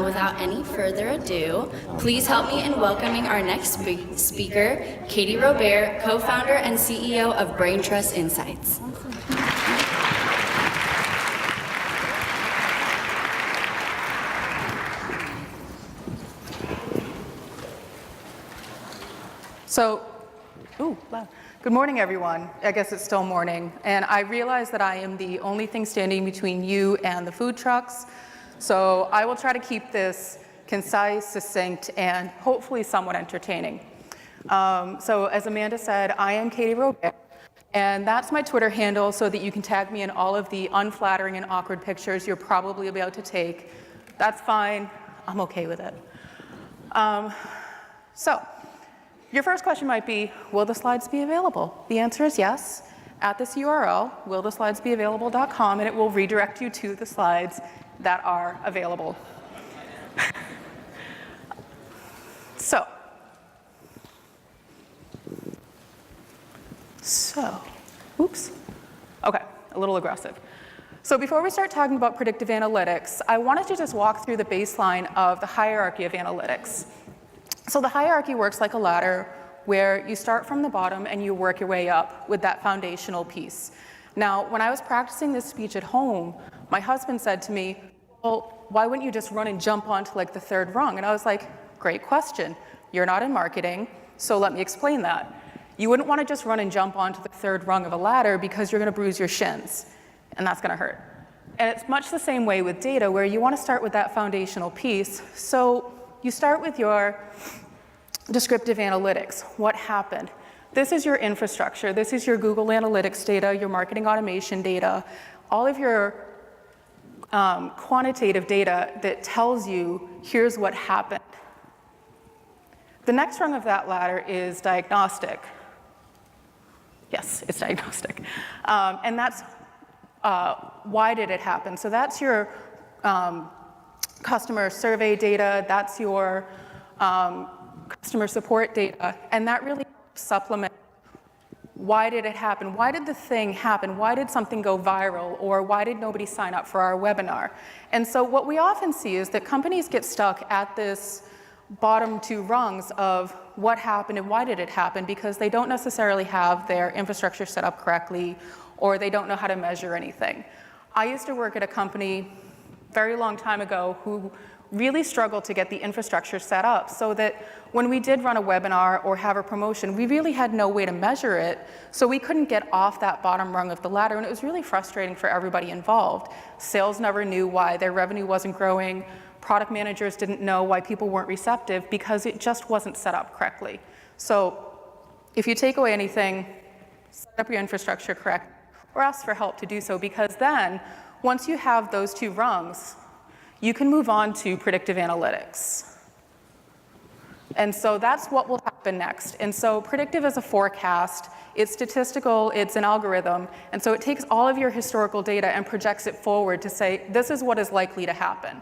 Without any further ado, please help me in welcoming our next speaker, Katie Robbert, co-founder and CEO of Brain Trust Insights. Good morning, everyone. I guess it's still morning. And I realize that I am the only thing standing between you and the food trucks. So I will try to keep this concise, succinct, and hopefully somewhat entertaining. So as Amanda said, I am Katie Robbert. And that's my Twitter handle so that you can tag me in all of the unflattering and awkward pictures you're probably about to take. That's fine. I'm OK with it. Your first question might be, will the slides be available? The answer is yes. At this URL, willtheslidesbeavailable.com, and it will redirect you to the slides that are available. Oops. OK, a little aggressive. So before we start talking about predictive analytics, I wanted to just walk through the baseline of the hierarchy of analytics. So the hierarchy works like a ladder where you start from the bottom and you work your way up with that foundational piece. Now, when I was practicing this speech at home, my husband said to me, well, why wouldn't you just run and jump onto like the third rung? And I was like, great question. You're not in marketing, so let me explain that. You wouldn't want to just run and jump onto the third rung of a ladder because you're going to bruise your shins, and that's going to hurt. And it's much the same way with data, where you want to start with that foundational piece. So you start with your descriptive analytics. What happened? This is your infrastructure. This is your Google Analytics data, your marketing automation data, all of your quantitative data that tells you, here's what happened. The next rung of that ladder is diagnostic. Yes, it's diagnostic. And that's why did it happen? So that's your customer survey data, that's your customer support data, and that really supplements why did it happen? Why did the thing happen? Why did something go viral? Or why did nobody sign up for our webinar? And so what we often see is that companies get stuck at this bottom two rungs of what happened and why did it happen, because they don't necessarily have their infrastructure set up correctly, or they don't know how to measure anything. I used to work at a company very long time ago who really struggled to get the infrastructure set up so that when we did run a webinar or have a promotion, we really had no way to measure it, so we couldn't get off that bottom rung of the ladder, and it was really frustrating for everybody involved. Sales never knew why their revenue wasn't growing. Product managers didn't know why people weren't receptive because it just wasn't set up correctly. So if you take away anything, set up your infrastructure correct, or ask for help to do so, because then once you have those two rungs, you can move on to predictive analytics. And so that's what will happen next. And so predictive is a forecast. It's statistical. It's an algorithm. And so it takes all of your historical data and projects it forward to say, this is what is likely to happen.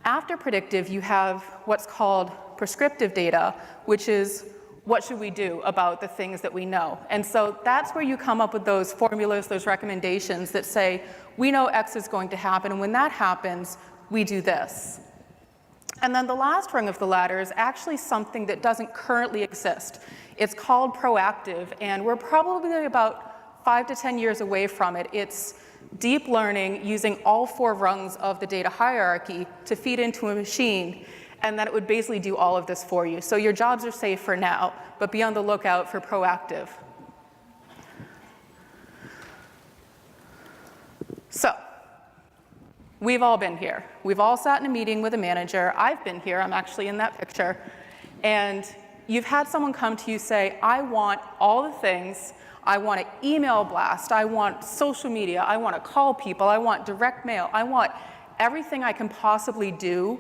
After predictive, you have what's called prescriptive data, which is what should we do about the things that we know? And so that's where you come up with those formulas, those recommendations that say, we know X is going to happen, and when that happens, we do this. And then the last rung of the ladder is actually something that doesn't currently exist. It's called proactive, and we're probably about 5 to 10 years away from it. It's deep learning using all four rungs of the data hierarchy to feed into a machine, and that it would basically do all of this for you. So your jobs are safe for now, but be on the lookout for proactive. So we've all been here. We've all sat in a meeting with a manager. I've been here. I'm actually in that picture. And you've had someone come to you say, I want all the things. I want an email blast. I want social media. I want to call people. I want direct mail. I want everything I can possibly do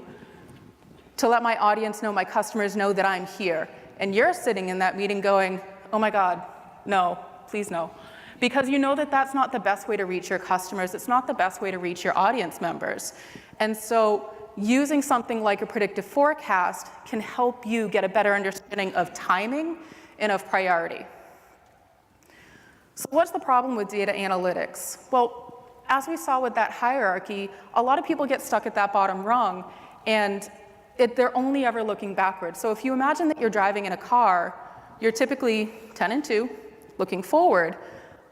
to let my audience know, my customers know that I'm here. And you're sitting in that meeting going, oh my God, no, please no. Because you know that that's not the best way to reach your customers. It's not the best way to reach your audience members. And so using something like a predictive forecast can help you get a better understanding of timing and of priority. So what's the problem with data analytics? Well, as we saw with that hierarchy, a lot of people get stuck at that bottom rung, and they're only ever looking backwards. So if you imagine that you're driving in a car, you're typically 10 and 2, looking forward,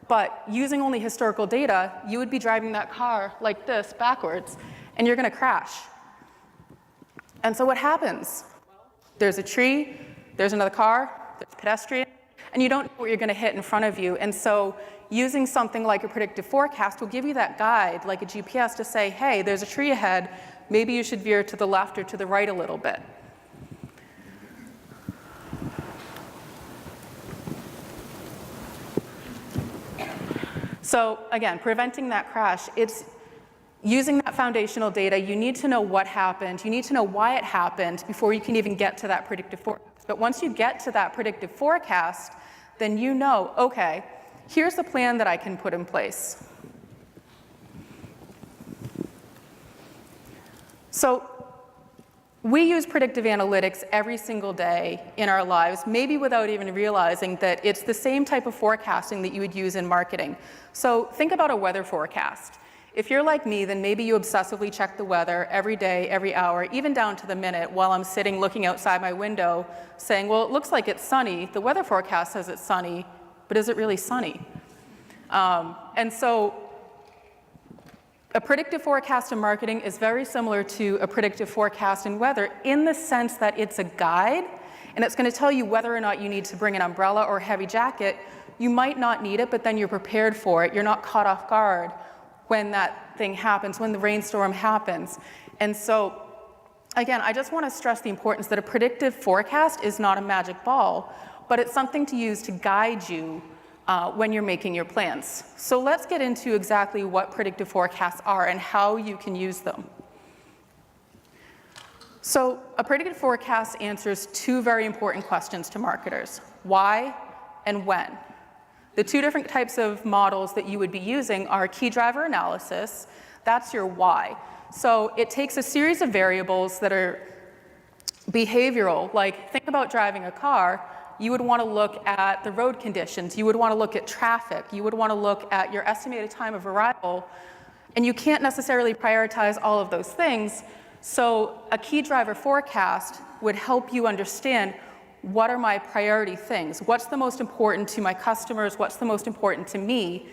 but using only historical data, you would be driving that car like this backwards, and you're going to crash. And so what happens? There's a tree, there's another car, there's a pedestrian, and you don't know what you're going to hit in front of you. And so using something like a predictive forecast will give you that guide, like a GPS, to say, hey, there's a tree ahead, maybe you should veer to the left or to the right a little bit. So again, preventing that crash, it's using that foundational data. You need to know what happened. You need to know why it happened before you can even get to that predictive forecast. But once you get to that predictive forecast, then you know, okay, here's the plan that I can put in place. So we use predictive analytics every single day in our lives, maybe without even realizing that it's the same type of forecasting that you would use in marketing. So think about a weather forecast. If you're like me, then maybe you obsessively check the weather every day, every hour, even down to the minute, while I'm sitting looking outside my window saying, well, it looks like it's sunny. The weather forecast says it's sunny, but is it really sunny? And so a predictive forecast in marketing is very similar to a predictive forecast in weather in the sense that it's a guide, and it's going to tell you whether or not you need to bring an umbrella or a heavy jacket. You might not need it, but then you're prepared for it. You're not caught off guard when that thing happens, when the rainstorm happens. And so, again, I just want to stress the importance that a predictive forecast is not a magic ball, but it's something to use to guide you when you're making your plans. So let's get into exactly what predictive forecasts are and how you can use them. So a predictive forecast answers two very important questions to marketers: why and when. The two different types of models that you would be using are key driver analysis. That's your why. So it takes a series of variables that are behavioral, like think about driving a car. You would want to look at the road conditions. You would want to look at traffic. You would want to look at your estimated time of arrival. And you can't necessarily prioritize all of those things. So a key driver forecast would help you understand, what are my priority things? What's the most important to my customers? What's the most important to me?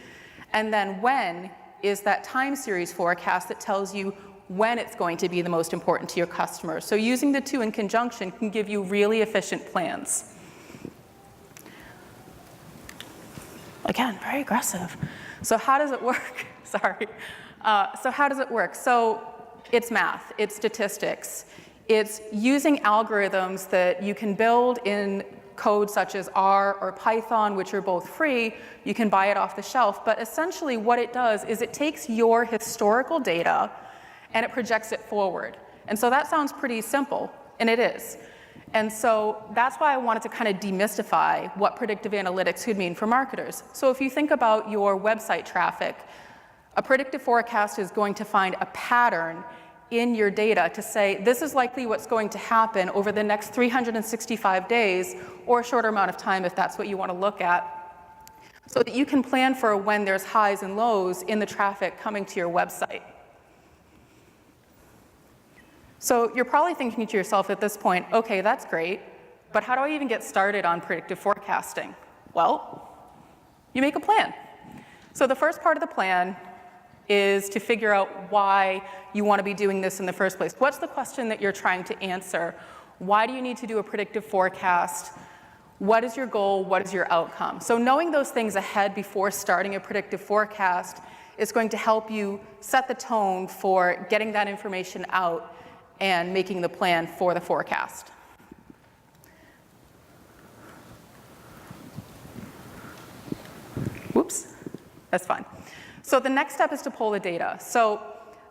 And then when is that time series forecast that tells you when it's going to be the most important to your customers. So using the two in conjunction can give you really efficient plans. Again, very aggressive. So how does it work? Sorry. So how does it work? So it's math, it's statistics. It's using algorithms that you can build in code such as R or Python, which are both free. You can buy it off the shelf. But essentially what it does is it takes your historical data and it projects it forward. And so that sounds pretty simple, and it is. And so that's why I wanted to kind of demystify what predictive analytics could mean for marketers. So if you think about your website traffic, a predictive forecast is going to find a pattern in your data to say, this is likely what's going to happen over the next 365 days, or a shorter amount of time if that's what you want to look at, so that you can plan for when there's highs and lows in the traffic coming to your website. So you're probably thinking to yourself at this point, okay, that's great, but how do I even get started on predictive forecasting? Well, you make a plan. So the first part of the plan is to figure out why you want to be doing this in the first place. What's the question that you're trying to answer? Why do you need to do a predictive forecast? What is your goal? What is your outcome? So knowing those things ahead before starting a predictive forecast is going to help you set the tone for getting that information out and making the plan for the forecast. Whoops, that's fine. So the next step is to pull the data. So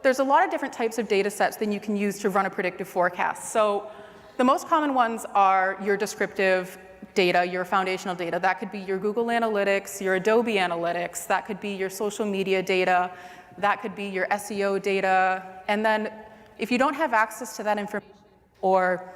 there's a lot of different types of data sets that you can use to run a predictive forecast. So the most common ones are your descriptive data, your foundational data. That could be your Google Analytics, your Adobe Analytics. That could be your social media data. That could be your SEO data. And then if you don't have access to that information or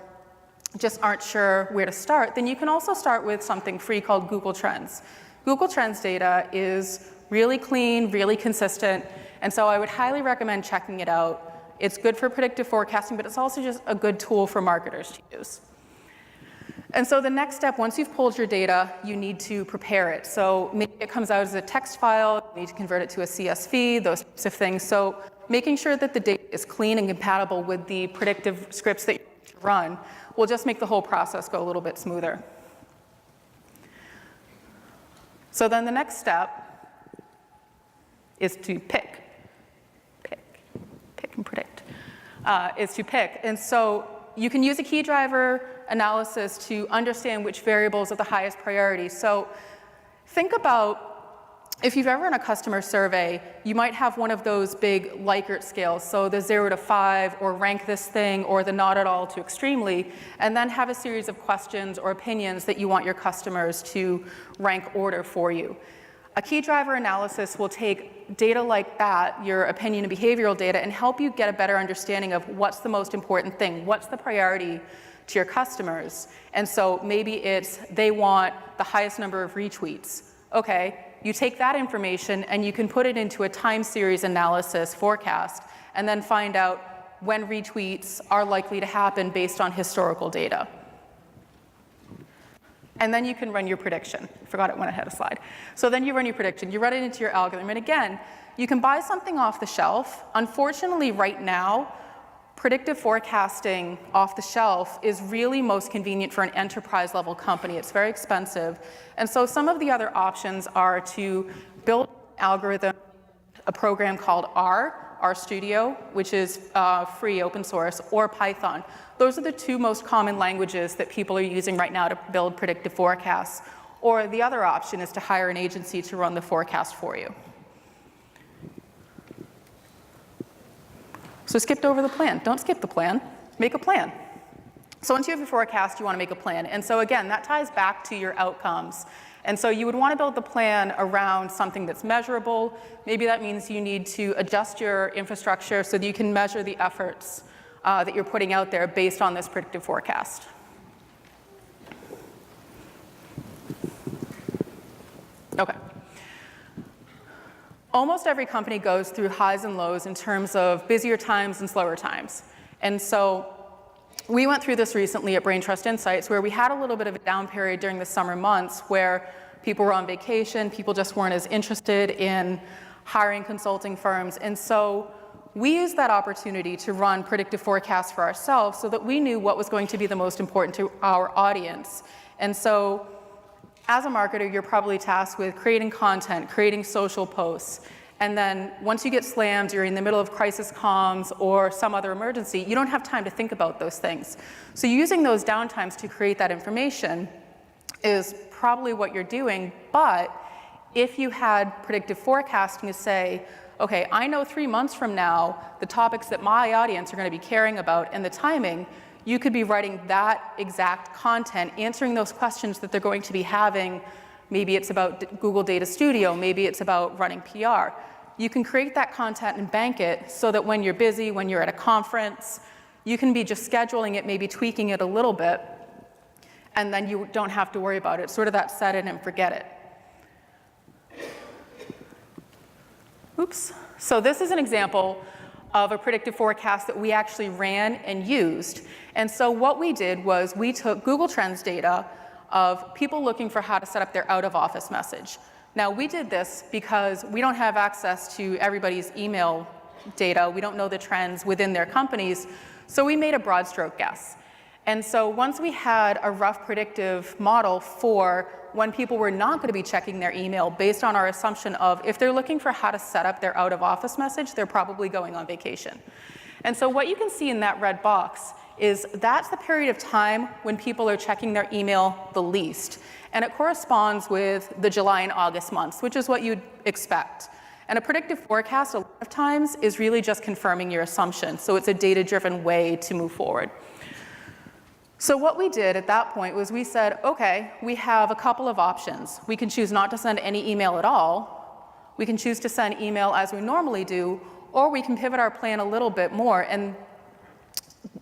just aren't sure where to start, then you can also start with something free called Google Trends. Google Trends data is really clean, really consistent, and so I would highly recommend checking it out. It's good for predictive forecasting, but it's also just a good tool for marketers to use. And so the next step, once you've pulled your data, you need to prepare it. So maybe it comes out as a text file, you need to convert it to a CSV, those types of things. So making sure that the data is clean and compatible with the predictive scripts that you run will just make the whole process go a little bit smoother. So then the next step is to pick and predict, is to pick. And so you can use a key driver analysis to understand which variables are the highest priority. So think about, if you've ever run a customer survey, you might have one of those big Likert scales, so the 0 to 5, or rank this thing, or the not at all to extremely, and then have a series of questions or opinions that you want your customers to rank order for you. A key driver analysis will take data like that, your opinion and behavioral data, and help you get a better understanding of what's the most important thing, what's the priority to your customers. And so maybe it's they want the highest number of retweets. Okay, you take that information and you can put it into a time series analysis forecast and then find out when retweets are likely to happen based on historical data. And then you can run your prediction. I forgot it went ahead a slide. So then you run your prediction, you run it into your algorithm, and again, you can buy something off the shelf. Unfortunately, right now, predictive forecasting off the shelf is really most convenient for an enterprise level company. It's very expensive. And so some of the other options are to build an algorithm, a program called R Studio, which is free, open source, or Python. Those are the two most common languages that people are using right now to build predictive forecasts. Or the other option is to hire an agency to run the forecast for you. So skipped over the plan. Don't skip the plan. Make a plan. So once you have your forecast, you want to make a plan. And so again, that ties back to your outcomes. And so you would want to build the plan around something that's measurable. Maybe that means you need to adjust your infrastructure so that you can measure the efforts that you're putting out there based on this predictive forecast. Okay. Almost every company goes through highs and lows in terms of busier times and slower times. And so we went through this recently at Braintrust Insights, where we had a little bit of a down period during the summer months where people were on vacation, people just weren't as interested in hiring consulting firms. And so we used that opportunity to run predictive forecasts for ourselves so that we knew what was going to be the most important to our audience. And so as a marketer, you're probably tasked with creating content, creating social posts, and then once you get slammed, you're in the middle of crisis comms or some other emergency, you don't have time to think about those things. So using those downtimes to create that information is probably what you're doing, but if you had predictive forecasting to say, okay, I know 3 months from now the topics that my audience are going to be caring about and the timing, you could be writing that exact content, answering those questions that they're going to be having. Maybe it's about Google Data Studio, maybe it's about running PR. You can create that content and bank it so that when you're busy, when you're at a conference, you can be just scheduling it, maybe tweaking it a little bit, and then you don't have to worry about it. Sort of that set it and forget it. Oops. So this is an example of a predictive forecast that we actually ran and used. And so what we did was we took Google Trends data of people looking for how to set up their out-of-office message. Now, we did this because we don't have access to everybody's email data. We don't know the trends within their companies. So we made a broad stroke guess. And so once we had a rough predictive model for when people were not going to be checking their email based on our assumption of if they're looking for how to set up their out-of-office message, they're probably going on vacation. And so what you can see in that red box is that's the period of time when people are checking their email the least. And it corresponds with the July and August months, which is what you'd expect. And a predictive forecast, a lot of times, is really just confirming your assumption. So it's a data-driven way to move forward. So what we did at that point was we said, okay, we have a couple of options. We can choose not to send any email at all. We can choose to send email as we normally do, or we can pivot our plan a little bit more. And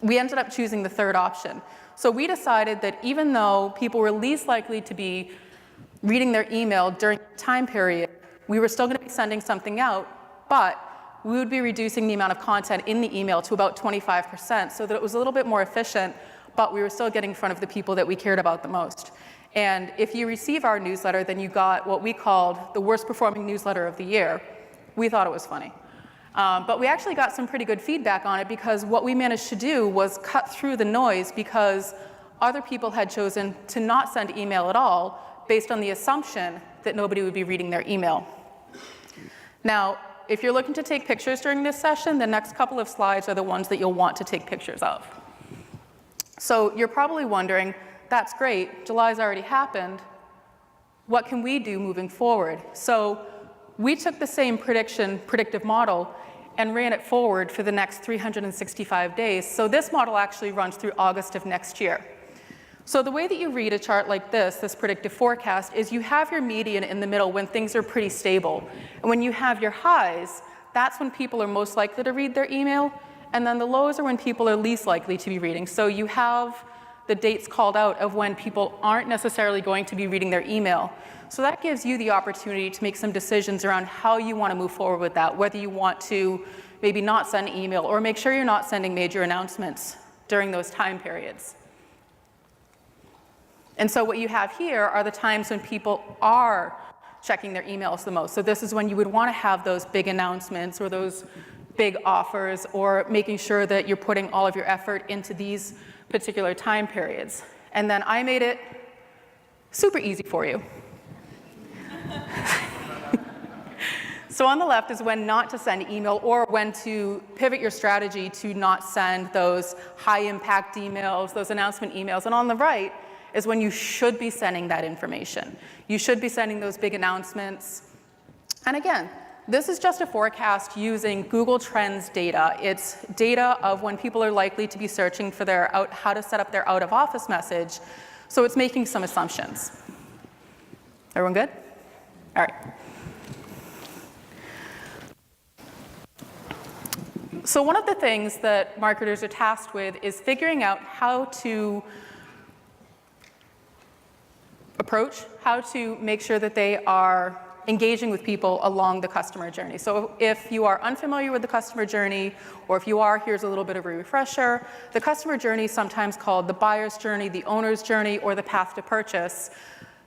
we ended up choosing the third option. So we decided that even though people were least likely to be reading their email during the time period, we were still going to be sending something out, but we would be reducing the amount of content in the email to about 25% so that it was a little bit more efficient, but we were still getting in front of the people that we cared about the most. And if you receive our newsletter, then you got what we called the worst performing newsletter of the year. We thought it was funny. But we actually got some pretty good feedback on it because what we managed to do was cut through the noise because other people had chosen to not send email at all based on the assumption that nobody would be reading their email. Now, if you're looking to take pictures during this session, the next couple of slides are the ones that you'll want to take pictures of. So you're probably wondering, that's great, July's already happened, what can we do moving forward? So we took the same predictive model and ran it forward for the next 365 days. So this model actually runs through August of next year. So the way that you read a chart like this predictive forecast, is you have your median in the middle when things are pretty stable. And when you have your highs, that's when people are most likely to read their email. And then the lows are when people are least likely to be reading. So you have the dates called out of when people aren't necessarily going to be reading their email. So that gives you the opportunity to make some decisions around how you want to move forward with that, whether you want to maybe not send email or make sure you're not sending major announcements during those time periods. And so what you have here are the times when people are checking their emails the most. So this is when you would want to have those big announcements or those big offers or making sure that you're putting all of your effort into these particular time periods. And then I made it super easy for you. So on the left is when not to send email or when to pivot your strategy to not send those high impact emails, those announcement emails. And on the right is when you should be sending that information. You should be sending those big announcements. And again, this is just a forecast using Google Trends data. It's data of when people are likely to be searching for their how to set up their out of office message. So it's making some assumptions. Everyone good? All right. So one of the things that marketers are tasked with is figuring out how to approach, how to make sure that they are engaging with people along the customer journey. So if you are unfamiliar with the customer journey, or if you are, here's a little bit of a refresher. The customer journey, sometimes called the buyer's journey, the owner's journey, or the path to purchase,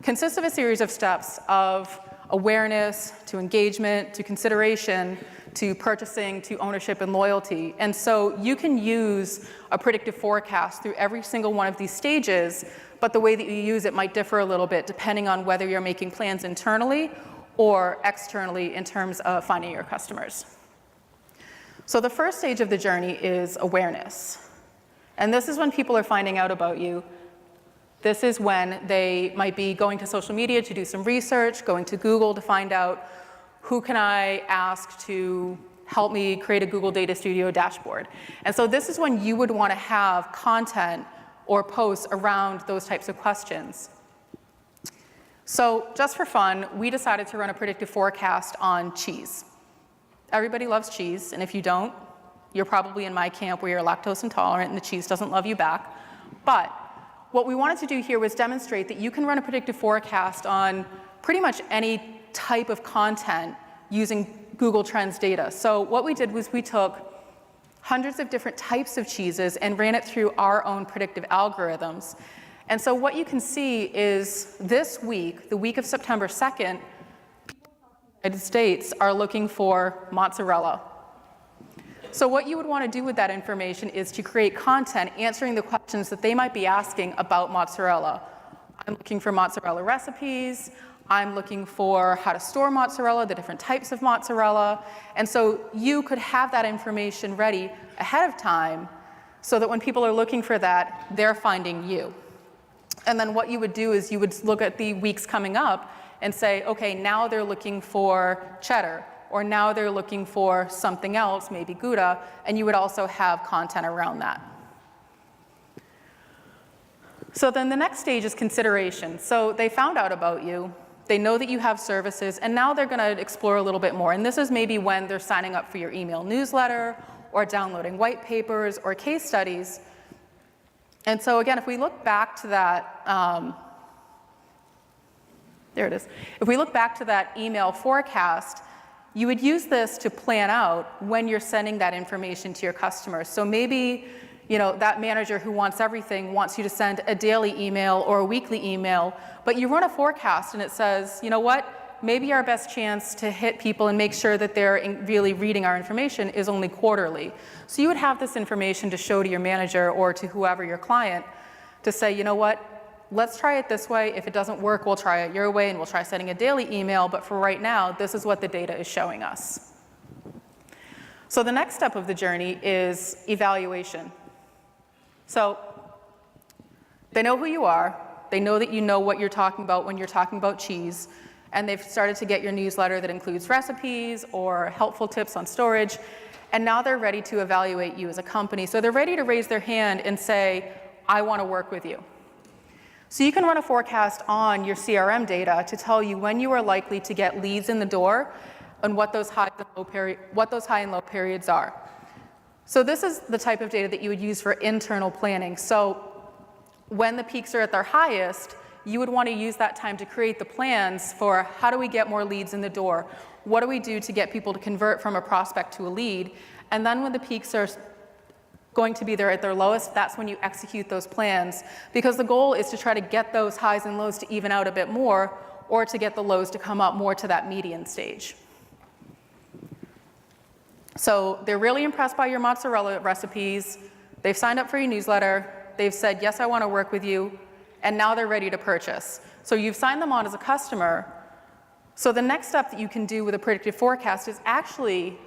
consists of a series of steps of awareness, to engagement, to consideration, to purchasing, to ownership and loyalty. And so you can use a predictive forecast through every single one of these stages, but the way that you use it might differ a little bit depending on whether you're making plans internally or externally in terms of finding your customers. So the first stage of the journey is awareness. And this is when people are finding out about you. This is when they might be going to social media to do some research, going to Google to find out who can I ask to help me create a Google Data Studio dashboard. And so this is when you would want to have content or posts around those types of questions. So just for fun, we decided to run a predictive forecast on cheese. Everybody loves cheese, and if you don't, you're probably in my camp where you're lactose intolerant and the cheese doesn't love you back. But what we wanted to do here was demonstrate that you can run a predictive forecast on pretty much any type of content using Google Trends data. So what we did was we took hundreds of different types of cheeses and ran it through our own predictive algorithms. And so what you can see is this week, the week of September 2nd, people in the United States are looking for mozzarella. So what you would want to do with that information is to create content answering the questions that they might be asking about mozzarella. I'm looking for mozzarella recipes. I'm looking for how to store mozzarella, the different types of mozzarella. And so you could have that information ready ahead of time so that when people are looking for that, they're finding you. And then what you would do is you would look at the weeks coming up and say, okay, now they're looking for cheddar, or now they're looking for something else, maybe Gouda, and you would also have content around that. So then the next stage is consideration. So they found out about you. They know that you have services, and now they're going to explore a little bit more. And this is maybe when they're signing up for your email newsletter or downloading white papers or case studies. And so again, if we look back to that There it is. If we look back to that email forecast, you would use this to plan out when you're sending that information to your customers. So maybe, that manager who wants everything wants you to send a daily email or a weekly email, but you run a forecast and it says, you know what, maybe our best chance to hit people and make sure that they're really reading our information is only quarterly. So you would have this information to show to your manager or to whoever your client to say, you know what, let's try it this way. If it doesn't work, we'll try it your way and we'll try sending a daily email, but for right now, this is what the data is showing us. So the next step of the journey is evaluation. So they know who you are, they know that you know what you're talking about when you're talking about cheese, and they've started to get your newsletter that includes recipes or helpful tips on storage, and now they're ready to evaluate you as a company. So they're ready to raise their hand and say, I want to work with you. So you can run a forecast on your CRM data to tell you when you are likely to get leads in the door and what those high and low periods are. So this is the type of data that you would use for internal planning. So when the peaks are at their highest, you would want to use that time to create the plans for how do we get more leads in the door? What do we do to get people to convert from a prospect to a lead? And then when the peaks are going to be there at their lowest, that's when you execute those plans, because the goal is to try to get those highs and lows to even out a bit more, or to get the lows to come up more to that median stage. So they're really impressed by your mozzarella recipes, they've signed up for your newsletter, they've said, yes, I want to work with you, and now they're ready to purchase. So you've signed them on as a customer. So the next step that you can do with a predictive forecast is actually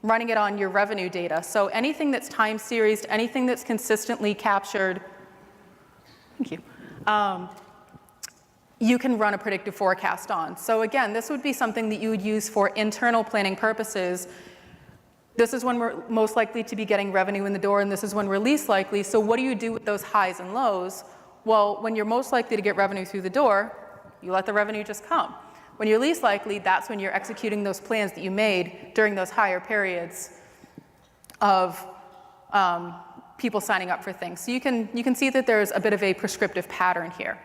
running it on your revenue data. So anything that's time series, anything that's consistently captured, thank you, you can run a predictive forecast on. So again, this would be something that you would use for internal planning purposes. This is when we're most likely to be getting revenue in the door, and this is when we're least likely. So what do you do with those highs and lows? Well, when you're most likely to get revenue through the door, you let the revenue just come. When you're least likely, that's when you're executing those plans that you made during those higher periods of people signing up for things. So you can see that there's a bit of a prescriptive pattern here.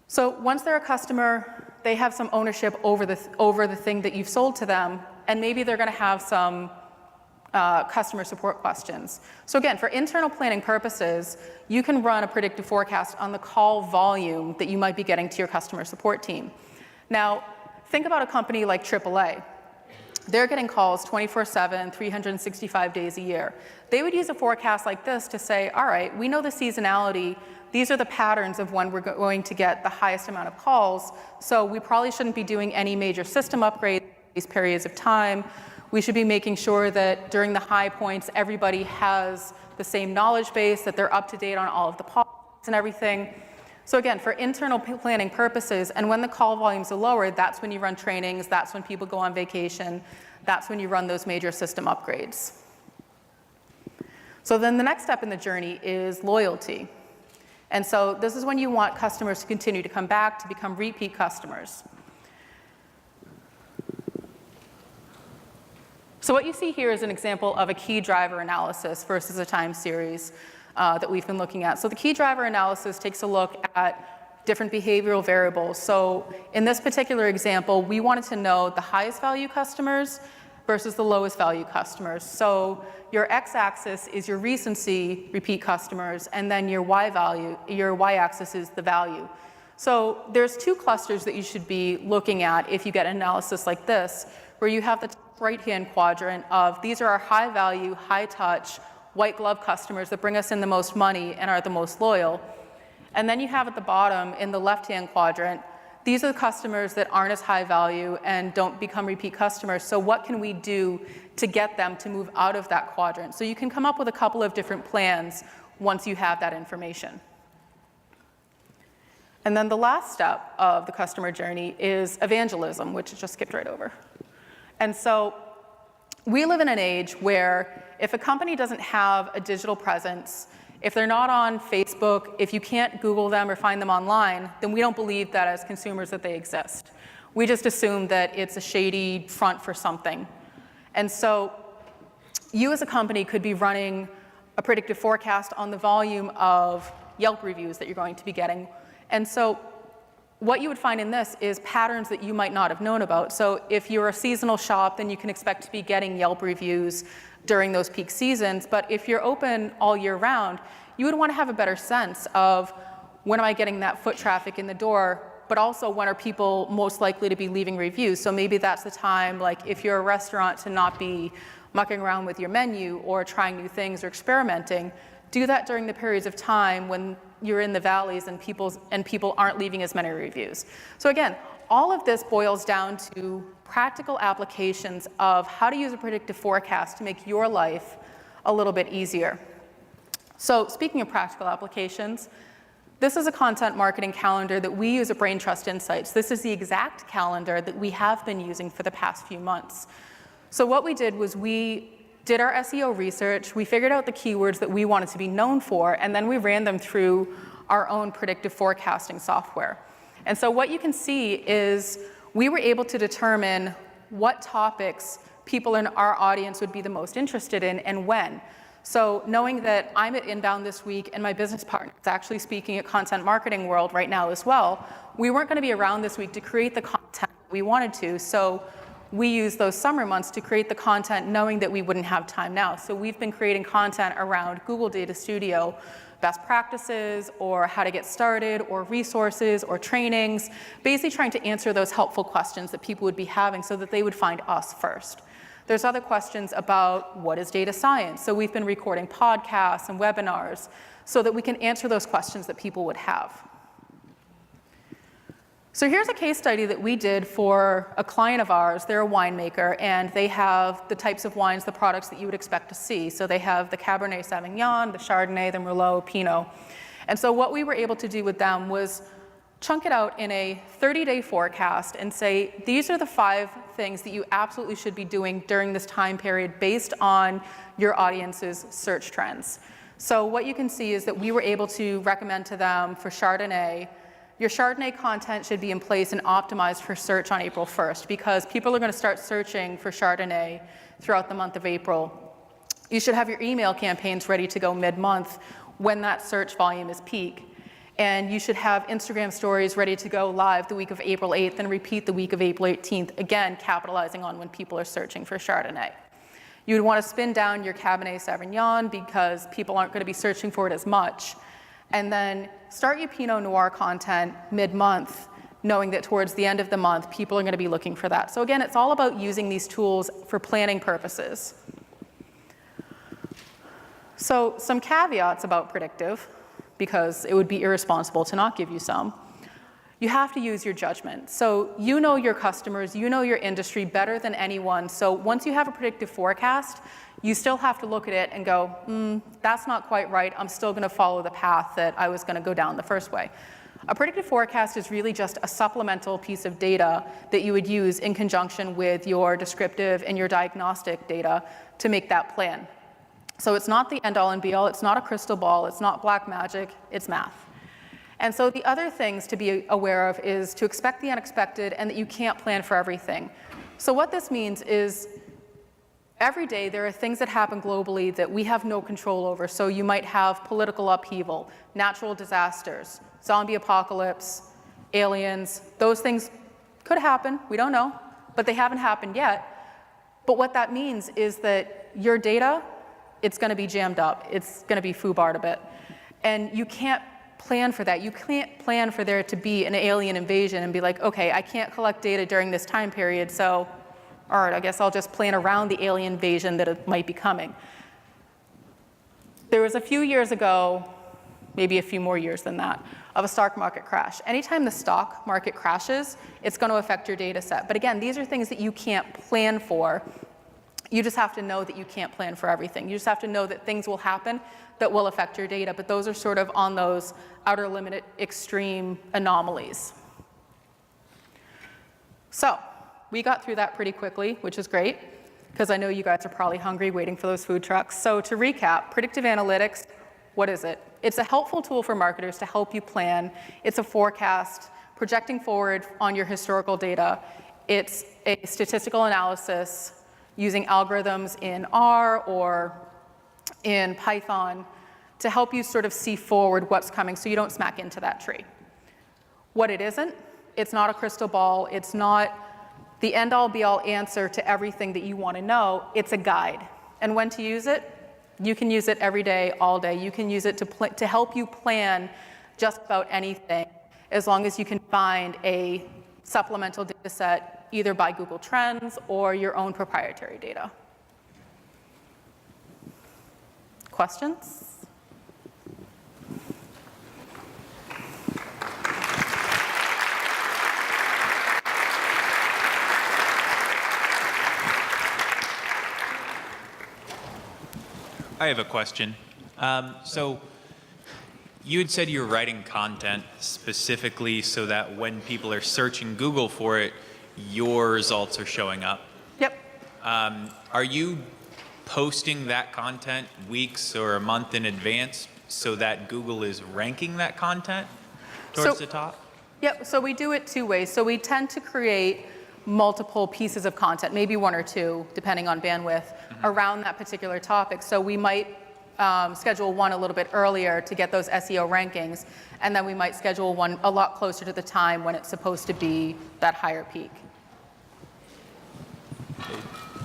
So once they're a customer, they have some ownership over the thing that you've sold to them, and maybe they're going to have some customer support questions. So again, for internal planning purposes, you can run a predictive forecast on the call volume that you might be getting to your customer support team. Now, think about a company like AAA. They're getting calls 24/7, 365 days a year. They would use a forecast like this to say, all right, we know the seasonality. These are the patterns of when we're going to get the highest amount of calls, so we probably shouldn't be doing any major system upgrades in these periods of time. We should be making sure that during the high points, everybody has the same knowledge base, that they're up to date on all of the policies and everything. So again, for internal planning purposes, and when the call volumes are lower, that's when you run trainings, that's when people go on vacation, that's when you run those major system upgrades. So then the next step in the journey is loyalty. And so this is when you want customers to continue to come back, to become repeat customers. So what you see here is an example of a key driver analysis versus a time series that we've been looking at. So the key driver analysis takes a look at different behavioral variables. So in this particular example, we wanted to know the highest value customers versus the lowest value customers. So your x-axis is your recency repeat customers, and then your y-axis is the value. So there's two clusters that you should be looking at if you get an analysis like this, where you have the right-hand quadrant of these are our high-value, high-touch, white glove customers that bring us in the most money and are the most loyal. And then you have at the bottom in the left-hand quadrant, these are the customers that aren't as high value and don't become repeat customers. So what can we do to get them to move out of that quadrant? So you can come up with a couple of different plans once you have that information. And then the last step of the customer journey is evangelism, which I just skipped right over. And so we live in an age where if a company doesn't have a digital presence, if they're not on Facebook, if you can't Google them or find them online, then we don't believe that as consumers that they exist. We just assume that it's a shady front for something. And so you as a company could be running a predictive forecast on the volume of Yelp reviews that you're going to be getting. And so what you would find in this is patterns that you might not have known about. So if you're a seasonal shop, then you can expect to be getting Yelp reviews during those peak seasons. But if you're open all year round, you would want to have a better sense of when am I getting that foot traffic in the door, but also when are people most likely to be leaving reviews. So maybe that's the time, like if you're a restaurant, to not be mucking around with your menu or trying new things or experimenting. Do that during the periods of time when you're in the valleys and people aren't leaving as many reviews. So again, all of this boils down to practical applications of how to use a predictive forecast to make your life a little bit easier. So speaking of practical applications, this is a content marketing calendar that we use at Brain Trust Insights. This is the exact calendar that we have been using for the past few months. So what we did was we did our SEO research, we figured out the keywords that we wanted to be known for, and then we ran them through our own predictive forecasting software. And so what you can see is we were able to determine what topics people in our audience would be the most interested in and when. So knowing that I'm at Inbound this week and my business partner is actually speaking at Content Marketing World right now as well, we weren't going to be around this week to create the content we wanted to. So we used those summer months to create the content knowing that we wouldn't have time now. So we've been creating content around Google Data Studio, best practices, or how to get started, or resources, or trainings, basically trying to answer those helpful questions that people would be having so that they would find us first. There's other questions about what is data science. So we've been recording podcasts and webinars so that we can answer those questions that people would have. So here's a case study that we did for a client of ours. They're a winemaker, and they have the types of wines, the products that you would expect to see. So they have the Cabernet Sauvignon, the Chardonnay, the Merlot, Pinot. And so what we were able to do with them was chunk it out in a 30-day forecast and say, these are the 5 things that you absolutely should be doing during this time period based on your audience's search trends. So what you can see is that we were able to recommend to them for Chardonnay, your Chardonnay content should be in place and optimized for search on April 1st, because people are going to start searching for Chardonnay throughout the month of April. You should have your email campaigns ready to go mid-month when that search volume is peak. And you should have Instagram stories ready to go live the week of April 8th and repeat the week of April 18th, again, capitalizing on when people are searching for Chardonnay. You would want to spin down your Cabernet Sauvignon because people aren't going to be searching for it as much. And then start your Pinot Noir content mid-month, knowing that towards the end of the month, people are going to be looking for that. So again, it's all about using these tools for planning purposes. So some caveats about predictive, because it would be irresponsible to not give you some. You have to use your judgment. So you know your customers, you know your industry better than anyone. So once you have a predictive forecast, you still have to look at it and go, that's not quite right. I'm still going to follow the path that I was going to go down the first way. A predictive forecast is really just a supplemental piece of data that you would use in conjunction with your descriptive and your diagnostic data to make that plan. So it's not the end-all and be-all. It's not a crystal ball. It's not black magic. It's math. And so the other things to be aware of is to expect the unexpected and that you can't plan for everything. So what this means is every day there are things that happen globally that we have no control over. So you might have political upheaval, natural disasters, zombie apocalypse, aliens. Those things could happen. We don't know, but they haven't happened yet. But what that means is that your data, it's going to be jammed up. It's going to be foobarred a bit. And you can't plan for that. You can't plan for there to be an alien invasion and be like, okay, I can't collect data during this time period, so all right, I guess I'll just plan around the alien invasion that it might be coming. There was a few years ago, maybe a few more years than that, of a stock market crash. Anytime the stock market crashes, it's going to affect your data set. But again, these are things that you can't plan for. You just have to know that you can't plan for everything. You just have to know that things will happen that will affect your data, but those are sort of on those outer limit extreme anomalies. So we got through that pretty quickly, which is great, because I know you guys are probably hungry waiting for those food trucks. So to recap, predictive analytics, what is it? It's a helpful tool for marketers to help you plan. It's a forecast, projecting forward on your historical data. It's a statistical analysis using algorithms in R or in Python to help you sort of see forward what's coming so you don't smack into that tree. What it isn't, It's not a crystal ball. It's not the end-all be-all answer to everything that you want to know. It's a guide. And when to use it? You can use it every day, all day. You can use it to help you plan just about anything, as long as you can find a supplemental data set either by Google Trends or your own proprietary data. Questions? I have a question. So you had said you were writing content specifically so that when people are searching Google for it, your results are showing up. Yep. Are you posting that content weeks or a month in advance so that Google is ranking that content towards the top? Yep, so we do it two ways. So we tend to create multiple pieces of content, maybe one or two, depending on bandwidth, around that particular topic. So we might schedule one a little bit earlier to get those SEO rankings, and then we might schedule one a lot closer to the time when it's supposed to be that higher peak.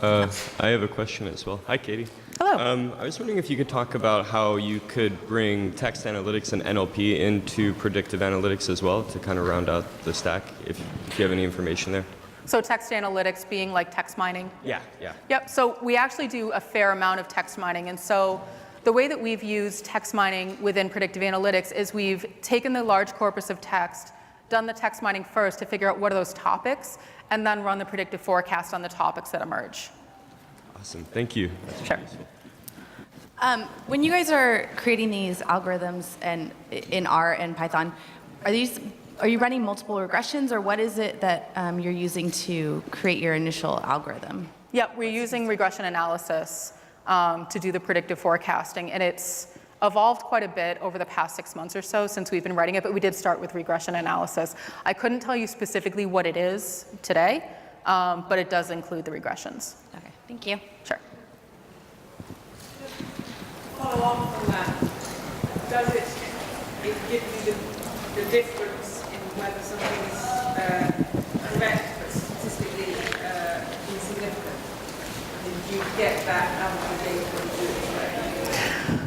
I have a question as well. Hi, Katie. Hello. I was wondering if you could talk about how you could bring text analytics and NLP into predictive analytics as well to kind of round out the stack, if you have any information there. So text analytics being like text mining? Yeah. Yep, so we actually do a fair amount of text mining. And so the way that we've used text mining within predictive analytics is we've taken the large corpus of text, done the text mining first to figure out what are those topics, and then run the predictive forecast on the topics that emerge. Awesome. Thank you. That's Sure. useful. When you guys are creating these algorithms and in R and Python, are you running multiple regressions, or what is it that you're using to create your initial algorithm? Yep, we're using regression analysis to do the predictive forecasting, and it's evolved quite a bit over the past 6 months or so since we've been writing it, but we did start with regression analysis. I couldn't tell you specifically what it is today, but it does include the regressions. Okay, thank you. Sure. Follow on from that, does it give you the difference in whether something is correct but statistically insignificant? Did you get that out of the data from doing?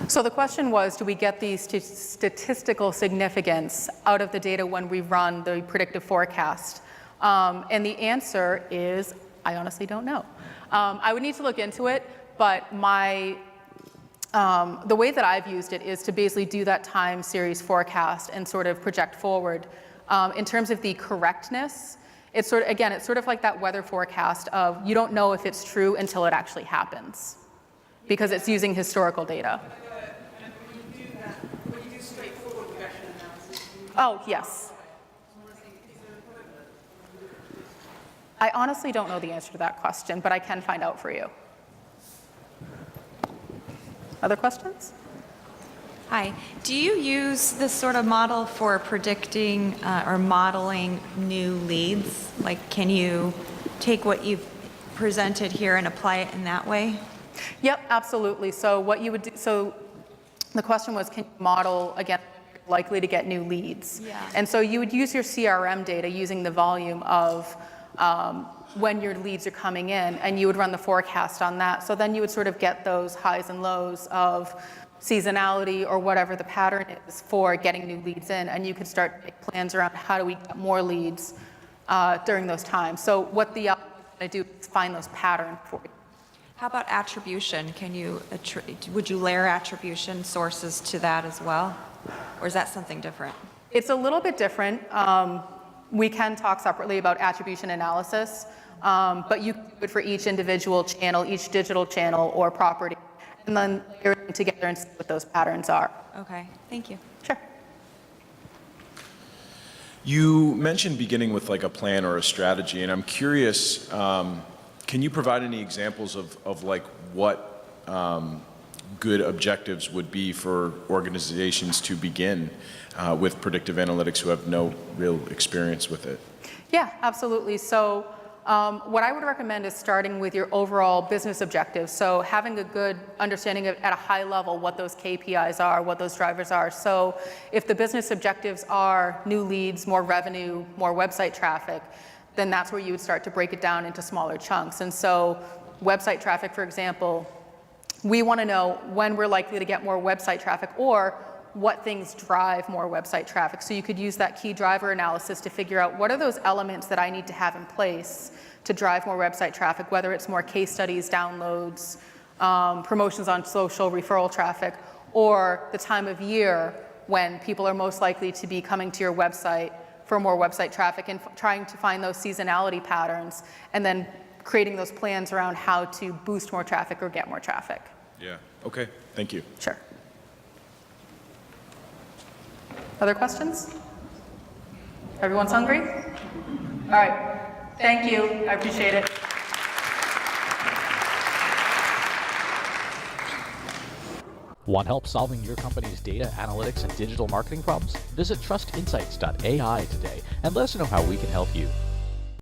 So the question was, do we get the statistical significance out of the data when we run the predictive forecast? And the answer is, I honestly don't know. I would need to look into it, but the way that I've used it is to basically do that time series forecast and sort of project forward. In terms of the correctness, it's sort of like that weather forecast of you don't know if it's true until it actually happens, because it's using historical data. And when you do straightforward regression analysis, Oh, yes. I honestly don't know the answer to that question, but I can find out for you. Other questions? Hi. Do you use this sort of model for predicting or modeling new leads? Like, can you take what you've presented here and apply it in that way? Yep, absolutely. So what you would do, so the question was, can you model, again, likely to get new leads? Yeah. And so you would use your CRM data using the volume of when your leads are coming in, and you would run the forecast on that. So then you would sort of get those highs and lows of seasonality or whatever the pattern is for getting new leads in, and you could start to make plans around how do we get more leads during those times. So what the algorithm is going to do is find those patterns for you. How about attribution? Would you layer attribution sources to that as well? Or is that something different? It's a little bit different. We can talk separately about attribution analysis, but you can do it for each individual channel, each digital channel or property, and then layer them together and see what those patterns are. Okay, thank you. Sure. You mentioned beginning with like a plan or a strategy, and I'm curious, can you provide any examples of like what good objectives would be for organizations to begin with predictive analytics who have no real experience with it? Yeah, absolutely. So What I would recommend is starting with your overall business objectives. So having a good understanding of, at a high level, what those KPIs are, what those drivers are. So if the business objectives are new leads, more revenue, more website traffic, then that's where you would start to break it down into smaller chunks. And so website traffic, for example, we want to know when we're likely to get more website traffic, or what things drive more website traffic. So you could use that key driver analysis to figure out what are those elements that I need to have in place to drive more website traffic, whether it's more case studies, downloads, promotions on social, referral traffic, or the time of year when people are most likely to be coming to your website for more website traffic, and trying to find those seasonality patterns, and then creating those plans around how to boost more traffic or get more traffic. Yeah, okay, thank you. Sure. Other questions? Everyone's hungry? All right. Thank you. I appreciate it. Want help solving your company's data, analytics, and digital marketing problems? Visit trustinsights.ai today and let us know how we can help you.